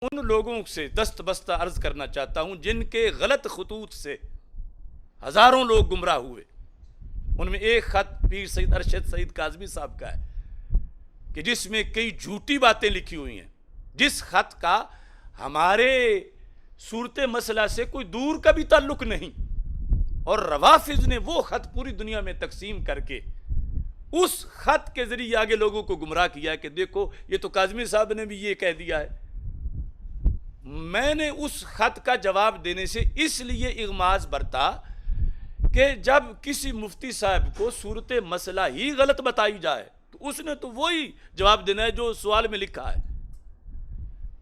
ان لوگوں سے دست بستہ عرض کرنا چاہتا ہوں جن کے غلط خطوط سے ہزاروں لوگ گمراہ ہوئے. ان میں ایک خط پیر سید ارشد سعید کاظمی صاحب کا ہے کہ جس میں کئی جھوٹی باتیں لکھی ہوئی ہیں، جس خط کا ہمارے صورت مسئلہ سے کوئی دور کا بھی تعلق نہیں، اور روافض نے وہ خط پوری دنیا میں تقسیم کر کے اس خط کے ذریعے آگے لوگوں کو گمراہ کیا کہ دیکھو یہ تو کاظمی صاحب نے بھی یہ کہہ دیا ہے. میں نے اس خط کا جواب دینے سے اس لیے اغماض برتا کہ جب کسی مفتی صاحب کو صورت مسئلہ ہی غلط بتائی جائے تو اس نے تو وہی جواب دینا ہے جو سوال میں لکھا ہے،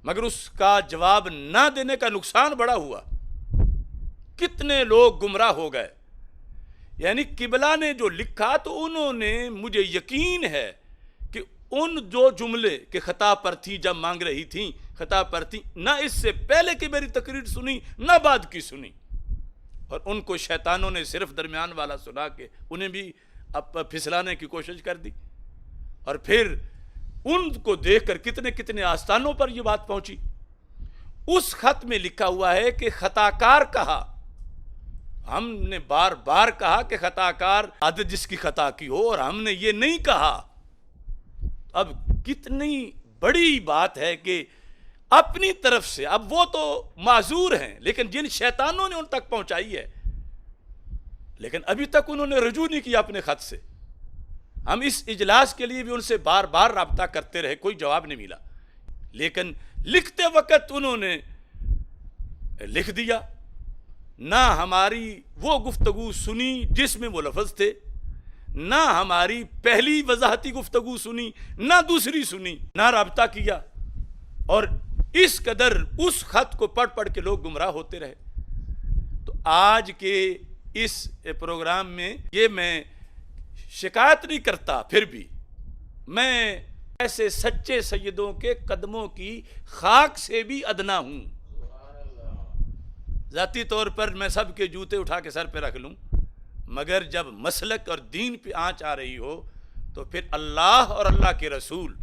مگر اس کا جواب نہ دینے کا نقصان بڑا ہوا. کتنے لوگ گمراہ ہو گئے. یعنی قبلہ نے جو لکھا تو انہوں نے، مجھے یقین ہے کہ ان جو جملے کہ خطا پر تھی جب مانگ رہی تھیں، خطا پر تھی، نہ اس سے پہلے کی میری تقریر سنی نہ بعد کی سنی، اور ان کو شیطانوں نے صرف درمیان والا سنا کے انہیں بھی اب پھسلانے کی کوشش کر دی. اور پھر ان کو دیکھ کر کتنے کتنے آستانوں پر یہ بات پہنچی. اس خط میں لکھا ہوا ہے کہ خطا کار کہا، ہم نے بار بار کہا کہ خطا کار عادت جس کی خطا کی ہو، اور ہم نے یہ نہیں کہا. اب کتنی بڑی بات ہے کہ اپنی طرف سے، اب وہ تو معذور ہیں لیکن جن شیطانوں نے ان تک پہنچائی ہے، لیکن ابھی تک انہوں نے رجوع نہیں کیا اپنے خط سے. ہم اس اجلاس کے لیے بھی ان سے بار بار رابطہ کرتے رہے، کوئی جواب نہیں ملا، لیکن لکھتے وقت انہوں نے لکھ دیا. نہ ہماری وہ گفتگو سنی جس میں وہ لفظ تھے، نہ ہماری پہلی وضاحتی گفتگو سنی، نہ دوسری سنی، نہ رابطہ کیا، اور اس قدر اس خط کو پڑھ پڑھ کے لوگ گمراہ ہوتے رہے. تو آج کے اس پروگرام میں یہ میں شکایت نہیں کرتا، پھر بھی میں ایسے سچے سیدوں کے قدموں کی خاک سے بھی ادنا ہوں. ذاتی طور پر میں سب کے جوتے اٹھا کے سر پہ رکھ لوں، مگر جب مسلک اور دین پہ آنچ آ رہی ہو تو پھر اللہ اور اللہ کے رسول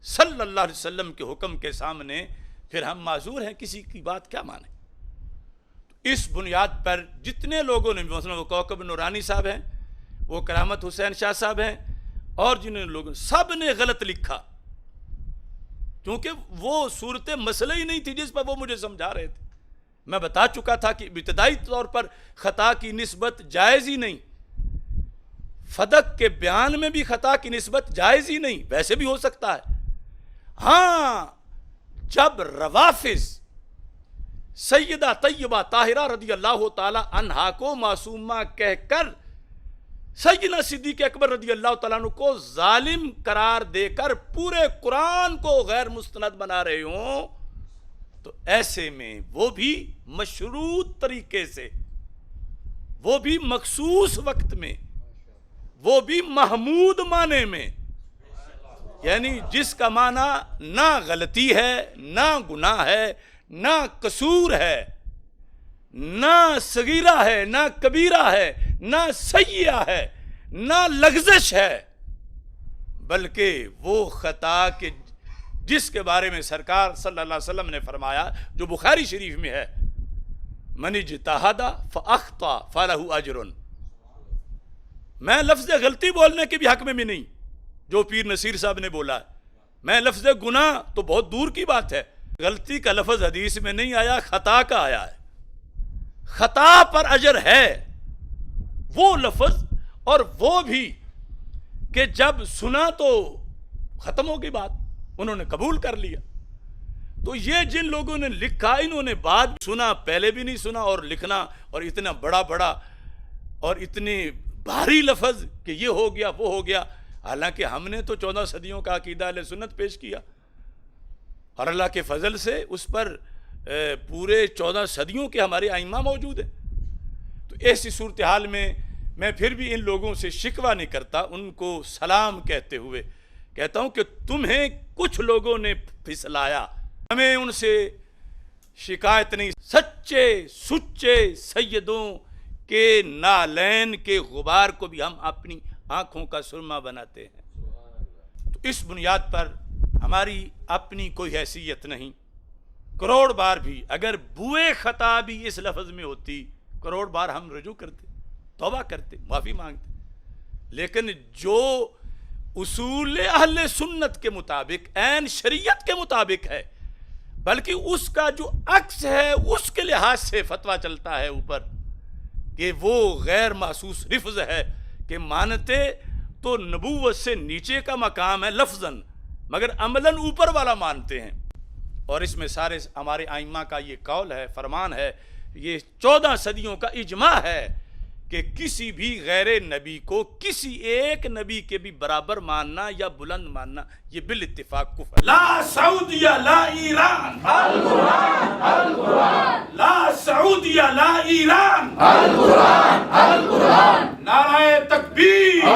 صلی اللہ علیہ وسلم کے حکم کے سامنے پھر ہم معذور ہیں، کسی کی بات کیا مانیں. اس بنیاد پر جتنے لوگوں نے، مثلا وہ کوکب نورانی صاحب ہیں، وہ کرامت حسین شاہ صاحب ہیں، اور جنہوں لوگوں، سب نے غلط لکھا، کیونکہ وہ صورت مسئلہ ہی نہیں تھی جس پر وہ مجھے سمجھا رہے تھے. میں بتا چکا تھا کہ ابتدائی طور پر خطا کی نسبت جائز ہی نہیں، فدق کے بیان میں بھی خطا کی نسبت جائز ہی نہیں، ویسے بھی ہو سکتا ہے. ہاں، جب روافض سیدہ طیبہ طاہرہ رضی اللہ تعالی عنہا کو معصومہ کہہ کر سیدنا صدیق اکبر رضی اللہ تعالیٰ عنہ کو ظالم قرار دے کر پورے قرآن کو غیر مستند بنا رہے ہوں، تو ایسے میں وہ بھی مشروط طریقے سے، وہ بھی مخصوص وقت میں، وہ بھی محمود معنی میں، یعنی جس کا معنی نہ غلطی ہے، نہ گناہ ہے، نہ قصور ہے، نہ صغیرہ ہے، نہ کبیرہ ہے، نہ سیئہ ہے، نہ لغزش ہے، بلکہ وہ خطا کے جس کے بارے میں سرکار صلی اللہ علیہ وسلم نے فرمایا، جو بخاری شریف میں ہے، من اجتہد فاخطأ فلہ اجر. میں لفظ غلطی بولنے کے بھی حق میں بھی نہیں جو پیر نصیر صاحب نے بولا ہے. میں لفظ گناہ تو بہت دور کی بات ہے، غلطی کا لفظ حدیث میں نہیں آیا، خطا کا آیا ہے. خطا پر اجر ہے، وہ لفظ، اور وہ بھی کہ جب سنا تو ختم ہو گئی بات، انہوں نے قبول کر لیا. تو یہ جن لوگوں نے لکھا، انہوں نے بعد سنا، پہلے بھی نہیں سنا، اور لکھنا اور اتنا بڑا بڑا اور اتنے بھاری لفظ کہ یہ ہو گیا وہ ہو گیا. حالانکہ ہم نے تو 14 صدیوں کا عقیدہ اہل سنت پیش کیا، اور اللہ کے فضل سے اس پر پورے 14 صدیوں کے ہمارے ائمہ موجود ہیں. تو ایسی صورتحال میں پھر بھی ان لوگوں سے شکوہ نہیں کرتا، ان کو سلام کہتے ہوئے کہتا ہوں کہ تمہیں کچھ لوگوں نے پھسلایا، ہمیں ان سے شکایت نہیں. سچے سچے سیدوں کے نالین کے غبار کو بھی ہم اپنی آنکھوں کا سرما بناتے ہیں. تو اس بنیاد پر ہماری اپنی کوئی حیثیت نہیں، کروڑ بار بھی اگر بوئے خطا بھی اس لفظ میں ہوتی کروڑ بار ہم رجوع کرتے، توبہ کرتے، معافی مانگتے، لیکن جو اصول اہل سنت کے مطابق عین شریعت کے مطابق ہے، بلکہ اس کا جو عکس ہے اس کے لحاظ سے فتویٰ چلتا ہے اوپر کہ وہ غیر محسوس لفظ ہے، کہ مانتے تو نبوت سے نیچے کا مقام ہے لفظاً، مگر عملاً اوپر والا مانتے ہیں۔ اور اس میں سارے ہمارے ائمہ کا یہ قول ہے، فرمان ہے، یہ 14 صدیوں کا اجماع ہے کہ کسی بھی غیر نبی کو کسی ایک نبی کے بھی برابر ماننا یا بلند ماننا یہ بالاتفاق کفر ہے۔ لا سعودیہ لا ایران، القرآن القرآن، لا سعودیہ لا ایران، القرآن القرآن، نعرہ تکبیر،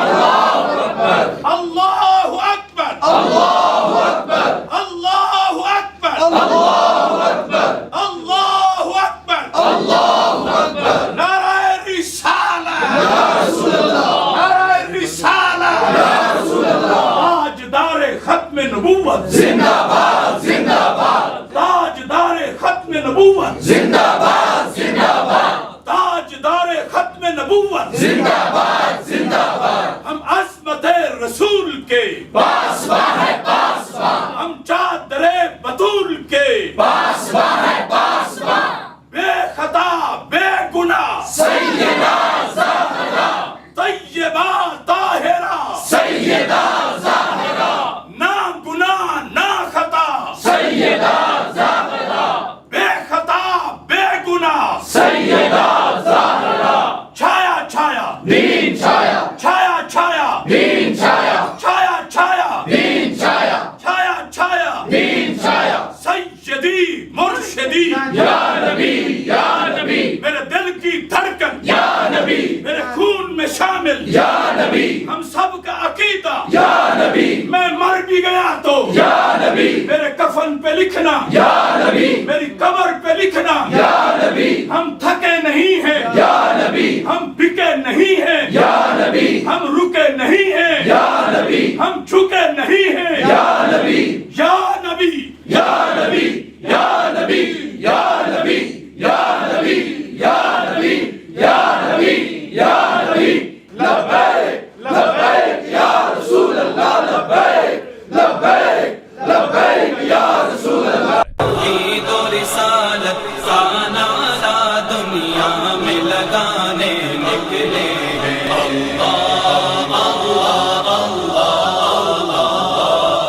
اللہ اکبر، اللہ اکبر، اللہ اکبر، اللہ اکبر، اللہ اکبر، اللہ اکبر، اللہ اکبر، نعرہ رسالہ یا رسول اللہ، نعرہ رسالہ یا رسول اللہ، تاجدار ختم نبوت زندہ باد زندہ باد، تاجدار ختم نبوت زندہ باد زندہ باد، تاجدار ختم نبوت زندہ باد زندہ باد، ہم عظمت رسول کے پاسباں ہے پاسباں، ہم چادر بطول کے پاسباں ہے پاسباں، بے خطا بے گناہ سیدہ زہرا، طیبہ طاہرہ سیدہ زہرا، نا گناہ نا خطا سیدہ زہرا، بے خطا بے گناہ سیدہ زہرا، چھایا چھایا دین چھایا، چھایا چھایا دین چھایا، چھایا چھایا دین چھایا، چھایا چھایا دین چھایا، سیدی مرشدی یا نبی یا نبی، میرے دل کی دھڑکن یا نبی، میرے خون میں شامل یا نبی، ہم سب کا عقیدہ یا نبی، میں مر بھی گیا تو یا نبی، میرے کفن پہ لکھنا یا نبی، میری قبر پہ لکھنا یا نبی، ہم تھکے نہیں